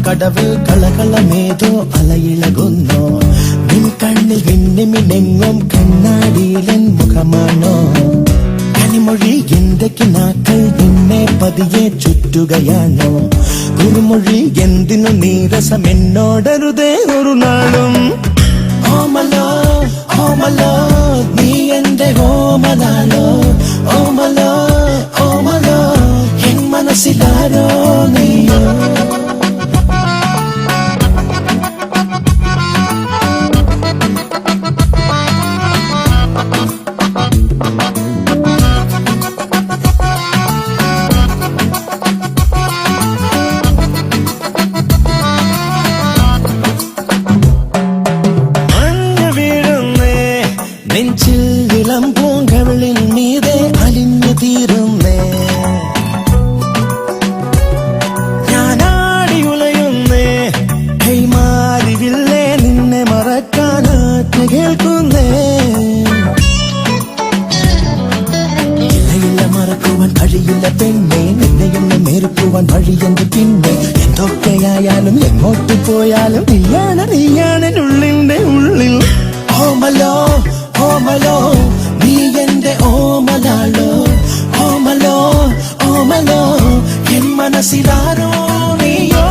കടവിൽ കളകളമേതോ അലയിളകുന്നു. നിൻ കണ്ണിൽ വിണ്ണിമിനെങ്ങും കണ്ണാടിയിലൻ മുഖമാണോ? കനിമൊഴി എന്റെ കിനാക്കൾ നിന്നെ പതിയെ ചുറ്റുകയാണോ? കുറുമൊഴി എന്തിനു നീരസം എന്നോടരുതേ ഒരു നാളും. ഓമലോ ഓമലോ നീ എന്റെ ഓമലാലോ. ഓമലോ ഓമലോ എൻ മനസ്സിലാരോ നീയോ. നെഞ്ചിൽ ഇളം പൂങ്കവിളിൽ മീതെ അലിഞ്ഞു തീരുന്നേ. ഞാനാടി ഉലയുന്നേ കൈമാറിവില്ലേ നിന്നെ മറക്കാനാറ്റ് കേൾക്കുന്നേ. ഇല്ല മറക്കുവാൻ കഴിയില്ല പെണ്ണെ, നിന്നെയൊന്ന് മേറുക്കുവാൻ വഴിയെന്ത് പിന്നെ. എന്തൊക്കെയായാലും എങ്ങോട്ട് പോയാലും നീയാണ് ഉള്ളിന്റെ ഉള്ളിൽ. ഓമലോ ഓമലോ നീ എന്റെ ഓമലാളോ. ഓമലോ ഓമലോ എൻ മനസ്സിലാരോ നീയോ.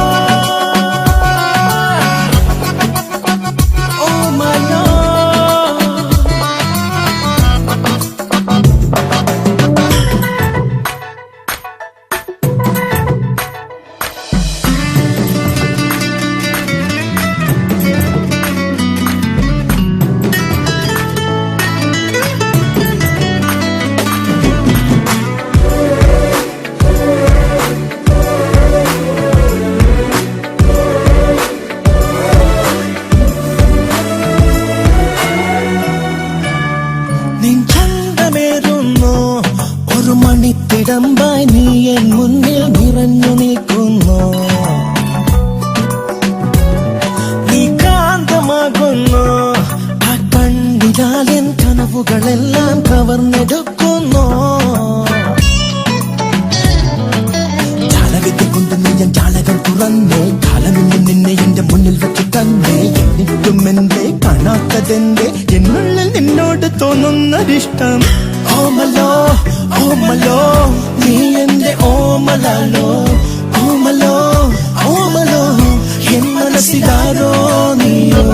ഓമലോ ഒരു മണിത്തിടമ്പായി നീ എൻ മുന്നിൽ നിറഞ്ഞു നിൽക്കുന്നു. നീ കാന്തമാകുന്നു ആ കണ്ണിലാൽ എൻ കനവുകളെല്ലാം കവർന്നെടുക്കുന്നു. ജാലകത്തെ കൊണ്ട് നീ ഞാൻ ജാലകം തുറന്നേ. കാലമിന്ന് നിന്നെ എന്റെ മുന്നിൽ വെച്ച് തന്നെ. എന്നിട്ടും എന്റെ കാണാത്തതെന്റെ എന്നുള്ളിൽ നിന്നോട് തോന്നുന്നതിഷ്ടം. ഓമലോ ഓമലോ നീ എന്റെ ഓമലാലോ. ഓമലോ ഓമലോ എൻ മനസ്സിലാരോ നീയോ.